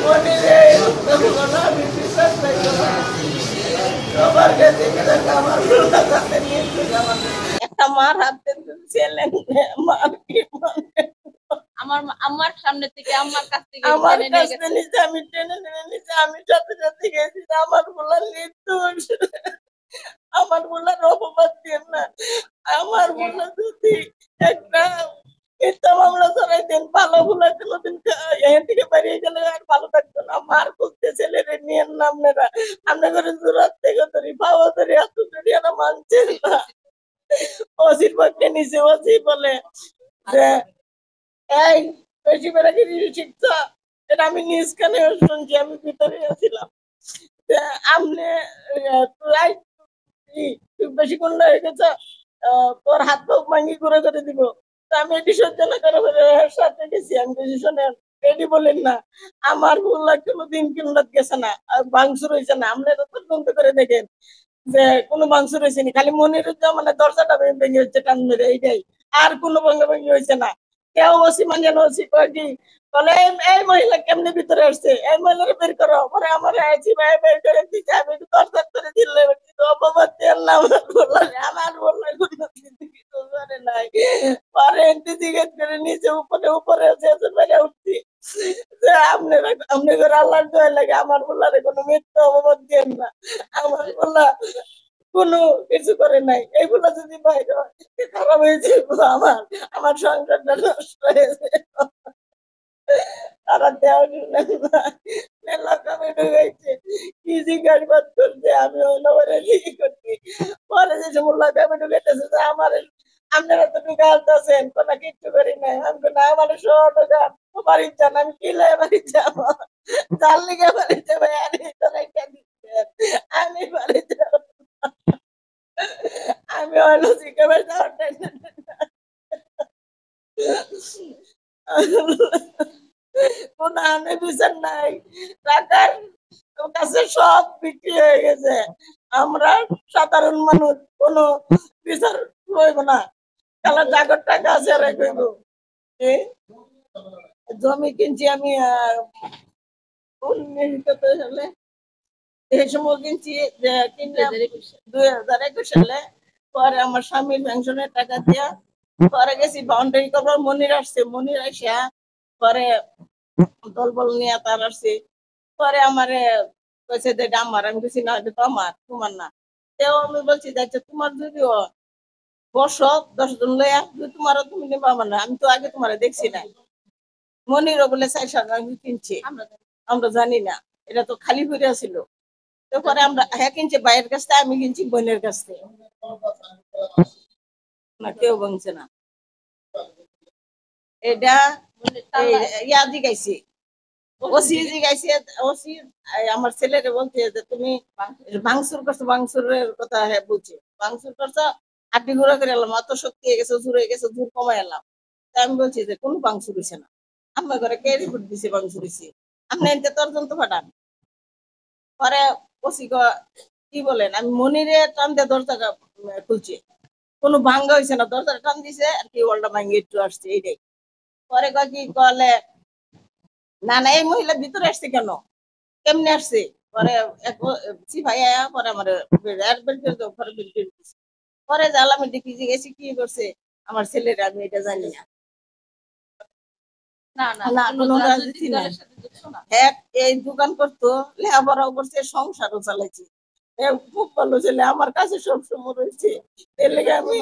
মনিরে আমি বিশ্বাস করতে সবার কাছে আমার একটা মার হাতে ছেলে মার কি আমার আমার সামনে থেকে আমার কাছ থেকে আমার টেনে নিয়ে কাছে গেছে। নিচে আমি টেনে টেনে নিচে আমি সাথে সাথে গেছি আমার বলার নির্দোষ আমার বলার অপবাদ দিয়ে না আমার বলা যদি একটা মিথ্যা মামলা ধরাই দেন ভালো বলে কোনোদিন এখান থেকে বেরিয়ে গেলে আর ভালো থাকতো না মার বলতে ছেলেরে নিয়ে না আপনারা আপনাদের জোরাত থেকে ধরি পাওয়া ধরি এত ধরি এরা মানছেন না ওসির পক্ষে নিচে ওসি বলে যে এই বেশি বেড়াগিরি শিখছো এটা আমি নিজ কানে শুনছি আমি ভিতরে ছিলাম আপনি তুই বেশি কোন হয়ে গেছে তোর হাত পা ভাঙি করে দিব তা আমি এটি সহ্য না করে সাথে গেছি আমি বেশি শোনেন এটি বলেন না আমার ভুল কোনো দিন কিনলাত গেছে না ভাঙচুর হয়েছে না আপনি তদন্ত করে দেখেন যে কোনো ভাঙচুর হয়েছে না খালি মনিরুজ্জামানে দরজাটা ভেঙে হচ্ছে টান মেরে এইটাই আর কোনো ভঙ্গা ভঙ্গি হয়েছে না কেউ ওসি মানে ওসি কয়েকটি বলে এই মহিলা কেমনি ভিতরে আসছে এই মহিলার বের করো পরে আমার আইছি ভাই বের করে দিচ্ছে আমি একটু দরজা করে দিলে অপবাদ দিয়ে না আমার বললে কোনো কিছু করে নাই পরে একটু জিজ্ঞেস করে নিচে উপরে উপরে বেড়ে উঠছি যে আপনার আল্লাহর দোয়া লাগে আমার বলারে কোনো মিথ্যা অপবাদ দিয়ে না আমার বলা কোনো কিছু করে নাই এইগুলো যদি বাইরে খারাপ হয়েছে আমার আমার সংসারটা নষ্ট হয়েছে তারা দেওয়া ঢুকাইছে কি জিজ্ঞাসাবাদ করছে আমি অন্যবারে করছি পরে যে সময় আমি ঢুকাইতেছে যে আমার আপনারা তো ঢুকাতেছেন কোনো কিচ্ছু করি নাই আমি না আমার সব ঢুকান বাড়ির যান আমি কি লাই বাড়ির যাবো তার লিগে বাড়ির যাবো আমি বাড়ির যাবো আমি অন্য শিখাবার যাওয়ার কোন আনে বিচার নাই টাকার কাছে সব বিক্রি হয়ে গেছে আমরা সাধারণ মানুষ কোন বিচার লইব না কালা টাকার টাকা আছে রেখব জমি কিনছি আমি 19 সালে এই সময় কিনছি কিনলাম 2021 সালে পরে আমার স্বামীর পেনশনের টাকা দিয়া পরে গেছি বাউন্ডারি করবার মনির আসছে মনির আসিয়া পরে দলবল নিয়ে তার আসছে পরে আমারে কইছে যে এটা আমার আমি বলছি না এটা তো আমার তোমার না তেও আমি বলছি যে তোমার যদিও বসো 10 জন লইয়া তোমারও তুমি নেবা আমার না আমি তো আগে তোমার দেখছি না মনিরও বলে 4 আমি কিনছি আমরা জানি না এটা তো খালি ঘুরে ছিল তারপরে আমরা হ্যাঁ কিনছি ভাইয়ের কাছ থেকে আমি কিনছি বোনের কাছ থেকে না কেউ ভাঙছে না এটা ইয়া জিগাইছি ওসি জিগাইছে ওসি আমার ছেলেরে বলছে যে তুমি ভাঙচুর করছো ভাঙচুরের কথা হ্যাঁ বলছে ভাঙচুর করছো হাড্ডি ঘুরা করে এলাম অত শক্তি হয়ে গেছে জোর হয়ে গেছে জোর কমাই এলাম তাই আমি বলছি যে কোনো ভাঙচুর হয়েছে না আমার ঘরে কে রিপোর্ট দিছে ভাঙচুর হয়েছে আপনি এনতে তদন্ত পাঠান পরে ওসি কি বলেন আমি মনিরে টান দিয়ে দরজা খুলছি কোনো ভাঙ্গা হয়েছে না দরজাটা টান দিছে আর কি ওয়ালটা ভাঙ্গে একটু আসছে এইটাই পরে কি কলে না না এই মহিলা ভিতরে আসছে কেন কেমনে আসছে পরে ভাই আয়া পরে আমার পরে জাল আমি দেখি যে গেছি কি করছে আমার ছেলের আমি এটা জানি না এই দোকান করতো লেখাপড়াও করছে সংসারও চালাইছে খুব ভালো ছেলে আমার কাছে সবসময় রয়েছে এর লেগে আমি